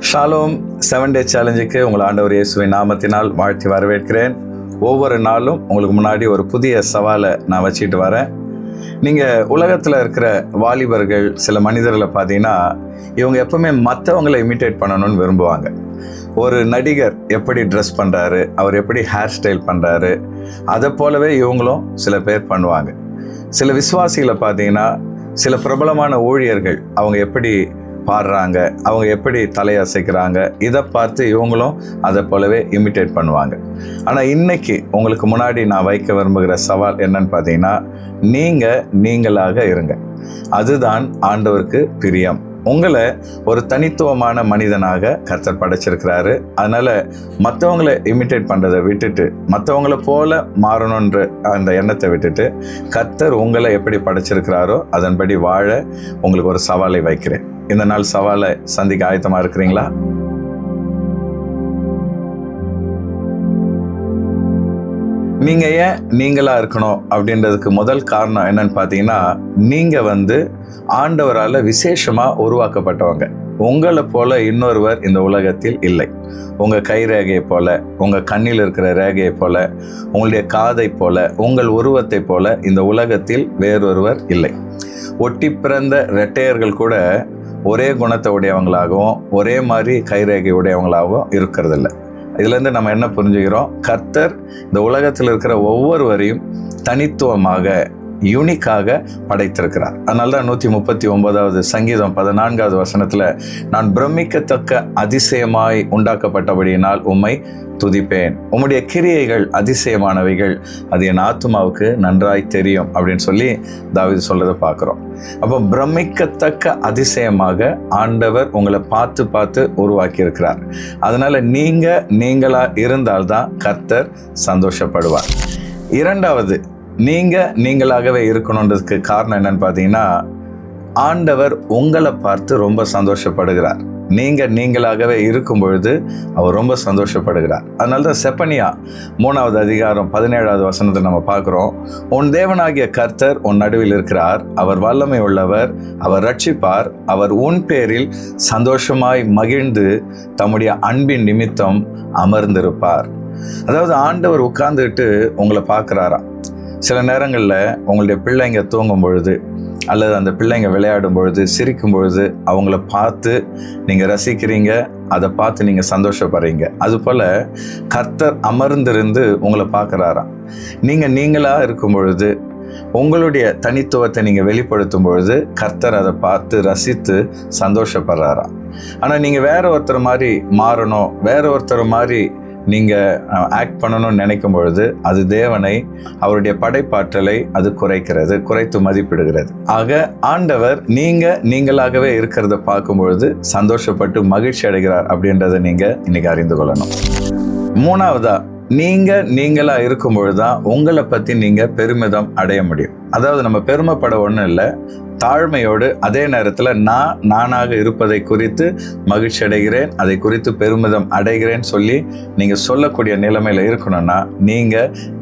Shalom 7 டே சேலஞ்சுக்கு உங்கள் ஆண்டவர் இயேசுவின் நாமத்தினால் வாழ்த்தி வரவேற்கிறேன். ஒவ்வொரு நாளும் உங்களுக்கு முன்னாடி ஒரு புதிய சவாலை நான் வச்சுட்டு வரேன். நீங்கள் உலகத்தில் இருக்கிற வாலிபர்கள் சில மனிதர்களை பார்த்தீங்கன்னா இவங்க எப்பவுமே மற்றவங்களை இமிட்டேட் பண்ணணும்னு விரும்புவாங்க. ஒரு நடிகர் எப்படி ட்ரெஸ் பண்ணுறாரு, அவர் எப்படி ஹேர் ஸ்டைல் பண்ணுறாரு, அதை போலவே இவங்களும் சில பேர் பண்ணுவாங்க. சில விசுவாசிகளை பார்த்தீங்கன்னா சில பிரபலமான ஊழியர்கள் அவங்க எப்படி பாடுறாங்க, அவங்க எப்படி தலையசைக்கிறாங்க, இதை பார்த்து இவங்களும் அதை போலவே இமிட்டேட் பண்ணுவாங்க. ஆனால் இன்னைக்கு உங்களுக்கு முன்னாடி நான் வைக்க விரும்புகிற சவால் என்னன்னு பார்த்தீங்கன்னா, நீங்களாக இருங்க. அதுதான் ஆண்டவருக்கு பிரியம். உங்களை ஒரு தனித்துவமான மனிதனாக கர்த்தர் படைச்சிருக்கிறாரு. அதனால் மற்றவங்களை இமிட்டேட் பண்ணுறதை விட்டுட்டு, மற்றவங்களை போல மாறணுன்ற அந்த எண்ணத்தை விட்டுட்டு, கர்த்தர் உங்களை எப்படி படைச்சிருக்கிறாரோ அதன்படி வாழ உங்களுக்கு ஒரு சவாலை வைக்கிறேன். இந்த நாள் சவாலை சந்திக்க ஆயத்தமாக இருக்கிறீங்களா? நீங்கள் ஏன் நீங்களாக இருக்கணும் அப்படின்றதுக்கு முதல் காரணம் என்னன்னு பார்த்தீங்கன்னா, நீங்கள் ஆண்டவரால் விசேஷமாக உருவாக்கப்பட்டவங்க. உங்களை போல இன்னொருவர் இந்த உலகத்தில் இல்லை. உங்கள் கை ரேகையை போல, உங்கள் கண்ணில் இருக்கிற ரேகையை போல, உங்களுடைய காதை போல, உங்கள் உருவத்தை போல இந்த உலகத்தில் வேறொருவர் இல்லை. ஒட்டி பிறந்த இரட்டையர்கள் கூட ஒரே குணத்தை உடையவங்களாகவும் ஒரே மாதிரி கைரேகை உடையவங்களாகவும் இருக்கிறதில்ல. இதுலேருந்து நம்ம என்ன புரிஞ்சுக்கிறோம்? கர்த்தர் இந்த உலகத்தில் இருக்கிற ஒவ்வொருவரையும் தனித்துவமாக யூனிக்காக படைத்திருக்கிறார். அதனால தான் 139வது சங்கீதம் 14வது வசனத்தில், நான் பிரமிக்கத்தக்க அதிசயமாய் உண்டாக்கப்பட்டபடியினால் உம்மை துதிப்பேன், உம்முடைய கிரியைகள் அதிசயமானவைகள், அது என் ஆத்துமாவுக்கு நன்றாய் தெரியும் அப்படின்னு சொல்லி தாவீது சொல்றதை பார்க்குறோம். அப்போ பிரமிக்கத்தக்க அதிசயமாக ஆண்டவர் உங்களை பார்த்து உருவாக்கி இருக்கிறார். அதனால நீங்களா இருந்தால்தான் கர்த்தர் சந்தோஷப்படுவார். இரண்டாவது, நீங்களாகவே இருக்கணுன்றதுக்கு காரணம் என்னன்னு பார்த்தீங்கன்னா, ஆண்டவர் உங்களை பார்த்து ரொம்ப சந்தோஷப்படுகிறார். நீங்களாகவே இருக்கும் பொழுது அவர் ரொம்ப சந்தோஷப்படுகிறார். அதனால தான் செப்பனியா 3வது அதிகாரம் 17வது வசனத்தை நம்ம பார்க்குறோம். உன் தேவனாகிய கர்த்தர் உன் நடுவில் இருக்கிறார், அவர் வல்லமை உள்ளவர், அவர் ரட்சிப்பார், அவர் உன் பேரில் சந்தோஷமாய் மகிழ்ந்து தம்முடைய அன்பின் நிமித்தம் அமர்ந்திருப்பார். அதாவது ஆண்டவர் உட்கார்ந்துட்டு உங்களை பார்க்குறாராம். சில நேரங்களில் உங்களுடைய பிள்ளைங்க தூங்கும் பொழுது அல்லது அந்த பிள்ளைங்க விளையாடும் பொழுது, சிரிக்கும் பொழுது அவங்கள பார்த்து நீங்கள் ரசிக்கிறீங்க, அதை பார்த்து நீங்கள் சந்தோஷப்படுறீங்க. அதுபோல் கர்த்தர் அமர்ந்திருந்து உங்களை பார்க்குறாராம். நீங்களாக இருக்கும் பொழுது, உங்களுடைய தனித்துவத்தை நீங்கள் வெளிப்படுத்தும் பொழுது கர்த்தர் அதை பார்த்து ரசித்து சந்தோஷப்படுறாராம். ஆனால் நீங்கள் வேற ஒருத்தர் மாதிரி மாறணும், வேற ஒருத்தர் மாதிரி நீங்கள் ஆக்ட் பண்ணணும்னு நினைக்கும் பொழுது அது தேவனை, அவருடைய படைப்பாற்றலை அது குறைத்து மதிப்பிடுகிறது. ஆக ஆண்டவர் நீங்களாகவே இருக்கிறத பார்க்கும் பொழுது சந்தோஷப்பட்டு மகிழ்ச்சி அடைகிறார் அப்படின்றத நீங்கள் இன்னைக்கு அறிந்து கொள்ளணும். மூணாவதா, நீங்களா இருக்கும் பொழுதுதான் உங்களை பற்றி நீங்கள் பெருமிதம் அடைய முடியும். அதாவது நம்ம பெருமைப்பட ஒன்றும் இல்லை, தாழ்மையோடு அதே நேரத்தில் நானாக இருப்பதை குறித்து மகிழ்ச்சி அடைகிறேன், அதை குறித்து பெருமிதம் அடைகிறேன் சொல்லி நீங்கள் சொல்லக்கூடிய நிலைமையில் இருக்கணும்னா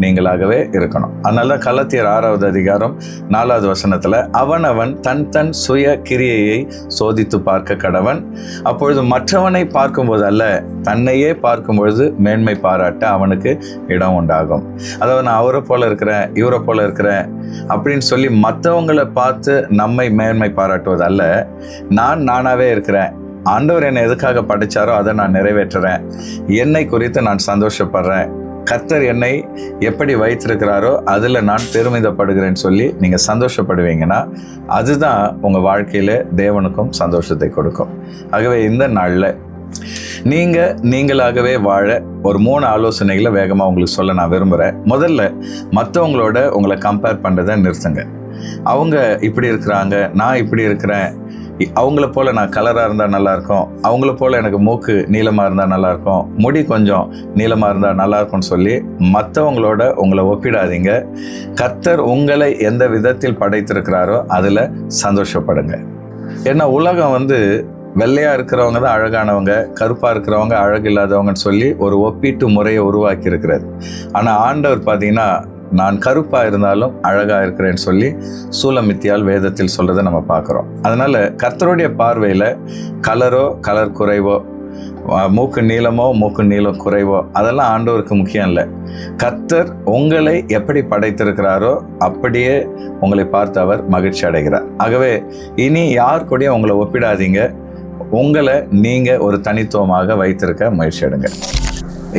நீங்களாகவே இருக்கணும். அதனால தான் கலாத்தியர் 6வது அதிகாரம் 4வது வசனத்தில், அவன் தன் சுய கிரியையை சோதித்து பார்க்க கடவன், அப்பொழுது மற்றவனை பார்க்கும்போது அல்ல தன்னையே பார்க்கும்பொழுது மேன்மை பாராட்ட அவனுக்கு இடம் உண்டாகும். அதாவது நான் அவரை போல இருக்கிறேன், இவரை போல இருக்கிறேன் அப்படின்னு சொல்லி மற்றவங்களை பார்த்து நம்மை மேன்மை பாராட்டுவது அல்ல. நானாவே இருக்கிறேன், ஆண்டவர் என்னை எதுக்காக படைச்சாரோ அதை நான் நிறைவேற்றுறேன், என்னை குறித்து நான் சந்தோஷப்படுறேன், கர்த்தர் என்னை எப்படி வைத்திருக்கிறாரோ அதில் நான் பெருமிதப்படுகிறேன்னு சொல்லி நீங்கள் சந்தோஷப்படுவீங்கன்னா அதுதான் உங்கள் வாழ்க்கையில் தேவனுக்கும் சந்தோஷத்தை கொடுக்கும். ஆகவே இந்த நாளில் நீங்களாகவே வாழ ஒரு 3 ஆலோசனைகளை வேகமாக உங்களுக்கு சொல்ல நான் விரும்புகிறேன். முதல்ல, மற்றவங்களோட உங்களை கம்பேர் பண்ணுறதை நிறுத்துங்க. அவங்க இப்படி இருக்கிறாங்க, நான் இப்படி இருக்கிறேன், அவங்கள போல் நான் கலராக இருந்தால் நல்லாயிருக்கும், அவங்கள போல் எனக்கு மூக்கு நீளமாக இருந்தால் நல்லாயிருக்கும், முடி கொஞ்சம் நீளமாக இருந்தால் நல்லாயிருக்கும்னு சொல்லி மற்றவங்களோட உங்களை ஒப்பிடாதீங்க. கர்த்தர் உங்களை எந்த விதத்தில் படைத்திருக்கிறாரோ அதில் சந்தோஷப்படுங்க. ஏன்னா உலகம் வெள்ளையாக இருக்கிறவங்க தான் அழகானவங்க, கருப்பாக இருக்கிறவங்க அழகு இல்லாதவங்கன்னு சொல்லி ஒரு ஒப்பீட்டு முறையை உருவாக்கி இருக்கிறது. ஆனால் ஆண்டவர் பார்த்தீங்கன்னா, நான் கருப்பாக இருந்தாலும் அழகாக இருக்கிறேன்னு சொல்லி சூலமித்தியால் வேதத்தில் சொல்கிறத நம்ம பார்க்குறோம். அதனால் கர்த்தருடைய பார்வையில் கலர் குறைவோ மூக்கு நீளமோ மூக்கு நீளம் குறைவோ அதெல்லாம் ஆண்டவருக்கு முக்கியம் இல்லை. கர்த்தர் உங்களை எப்படி படைத்திருக்கிறாரோ அப்படியே உங்களை பார்த்து அவர் மகிழ்ச்சி அடைகிறார். ஆகவே இனி யார் கூடயும் உங்களை ஒப்பிடாதீங்க. உங்களை நீங்கள் ஒரு தனித்துவமாக வைத்திருக்க முயற்சி எடுங்க.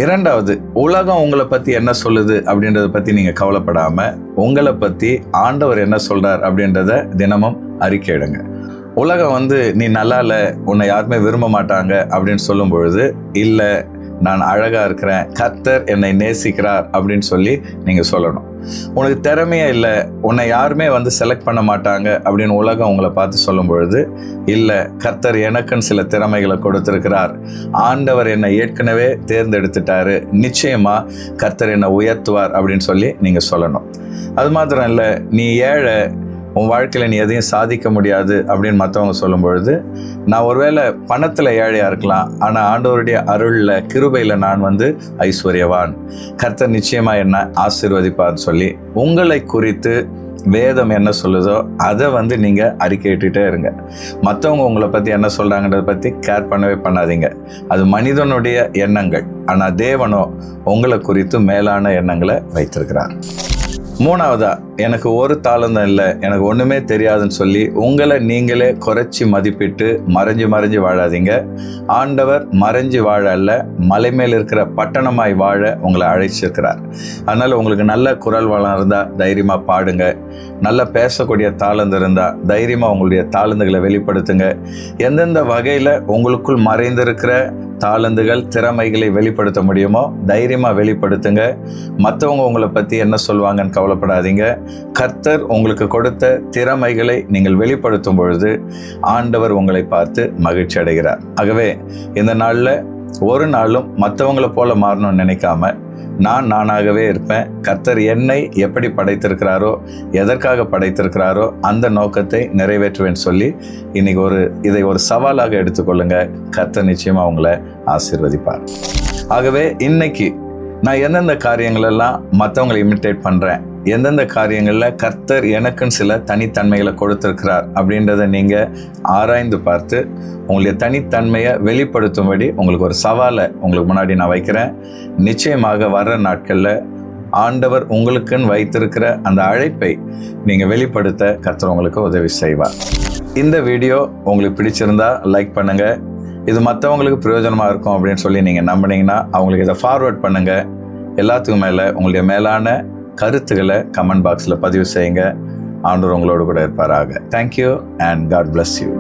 இரண்டாவது, உலகம் உங்களை பற்றி என்ன சொல்லுது அப்படின்றத பற்றி நீங்கள் கவலைப்படாமல் உங்களை பற்றி ஆண்டவர் என்ன சொல்கிறார் அப்படின்றத தினமும் அறிக்கையிடுங்க. உலகம் நீ நல்லா இல்லை, உன்னை யாருமே விரும்ப மாட்டாங்க அப்படின்னு சொல்லும் பொழுது, இல்லை நான் அழகாக இருக்கிறேன், கர்த்தர் என்னை நேசிக்கிறார் அப்படின்னு சொல்லி நீங்கள் சொல்லணும். உனக்கு திறமையே இல்லை, உன்னை யாருமே செலக்ட் பண்ண மாட்டாங்க அப்படின்னு உலகம் உங்களை பார்த்து சொல்லும் பொழுது, இல்லை கர்த்தர் எனக்குன்னு சில திறமைகளை கொடுத்துருக்கிறார், ஆண்டவர் என்னை ஏற்கனவே தேர்ந்தெடுத்துட்டாரு, நிச்சயமாக கர்த்தர் என்னை உயர்த்துவார் அப்படின்னு சொல்லி நீங்கள் சொல்லணும். அது மாத்திரம் இல்லை, நீ ஏழை, உன் வாழ்க்கையில் நீ எதையும் சாதிக்க முடியாது அப்படின்னு மற்றவங்க சொல்லும் பொழுது, நான் ஒருவேளை பணத்தில் ஏழையாக இருக்கலாம், ஆனால் ஆண்டவருடைய அருளில் கிருபையில் நான் ஐஸ்வர்யவான், கர்த்தர் நிச்சயமாக என்ன ஆசீர்வதிப்பார்னு சொல்லி உங்களை குறித்து வேதம் என்ன சொல்லுதோ அதை நீங்கள் அறிக்கையிட்டுட்டே இருங்க. மற்றவங்க உங்களை பற்றி என்ன சொல்கிறாங்கன்றதை பற்றி கேர் பண்ணவே பண்ணாதீங்க. அது மனிதனுடைய எண்ணங்கள், ஆனால் தேவனோ உங்களை குறித்து மேலான எண்ணங்களை வைத்திருக்கிறார். மூணாவதா, எனக்கு ஒரு தாளந்தம் இல்லை, எனக்கு ஒன்றுமே தெரியாதுன்னு சொல்லி உங்களை நீங்களே குறைச்சி மதிப்பிட்டு மறைஞ்சு வாழாதீங்க. ஆண்டவர் மறைஞ்சு வாழ அல்ல, மலை மேல் இருக்கிற பட்டணமாய் வாழ உங்களை அழைச்சிருக்கிறார். அதனால் உங்களுக்கு நல்ல குரல் வளம் இருந்தால் தைரியமாக பாடுங்க. நல்லா பேசக்கூடிய தாளந்து இருந்தால் தைரியமாக உங்களுடைய தாளந்துகளை வெளிப்படுத்துங்க. எந்தெந்த வகையில் உங்களுக்குள் மறைந்திருக்கிற தாளந்துகள் திறமைகளை வெளிப்படுத்த முடியுமோ தைரியமாக வெளிப்படுத்துங்க. மற்றவங்க உங்களை பற்றி என்ன சொல்லுவாங்கன்னு கவலைப்படாதீங்க. கர்த்தர் உங்களுக்கு கொடுத்த திறமைகளை நீங்கள் வெளிப்படுத்தும் பொழுது ஆண்டவர் உங்களை பார்த்து மகிழ்ச்சி அடைகிறார். ஆகவே இந்த நாளில் ஒரு நாளும் மற்றவங்களை போல மாறணும்னு நினைக்காம, நான் நானாகவே இருப்பேன், கர்த்தர் என்னை எப்படி படைத்திருக்கிறாரோ, எதற்காக படைத்திருக்கிறாரோ அந்த நோக்கத்தை நிறைவேற்றுவேன்னு சொல்லி இன்னைக்கு இதை ஒரு சவாலாக எடுத்துக்கொள்ளுங்க. கர்த்தர் நிச்சயமாக உங்களை ஆசீர்வதிப்பார். ஆகவே இன்னைக்கு நான் எந்தெந்த காரியங்களெல்லாம் மற்றவங்களை இமிட்டேட் பண்ணுறேன், எந்தெந்த காரியங்களில் கர்த்தர் எனக்குன்னு சில தனித்தன்மைகளை கொடுத்துருக்கிறார் அப்படின்றத நீங்கள் ஆராய்ந்து பார்த்து உங்களுடைய தனித்தன்மையை வெளிப்படுத்தும்படி உங்களுக்கு ஒரு சவாலை உங்களுக்கு முன்னாடி நான் வைக்கிறேன். நிச்சயமாக வர்ற நாட்களில் ஆண்டவர் உங்களுக்குன்னு வைத்திருக்கிற அந்த அழைப்பை நீங்கள் வெளிப்படுத்த கர்த்தர் உங்களுக்கு உதவி செய்வார். இந்த வீடியோ உங்களுக்கு பிடிச்சிருந்தா லைக் பண்ணுங்கள். இது மற்றவங்களுக்கு பிரயோஜனமாக இருக்கும் அப்படின்னு சொல்லி நீங்கள் நம்பினீங்கன்னா அவங்களுக்கு இதை ஃபார்வர்ட் பண்ணுங்கள். எல்லாத்துக்கும் மேலே உங்களுடைய மேலான கருத்துக்களை கமெண்ட் பாக்ஸில் பதிவு செய்யுங்க. ஆண்டவர் உங்களோடு கூட இருப்பாராக. Thank you and God bless you.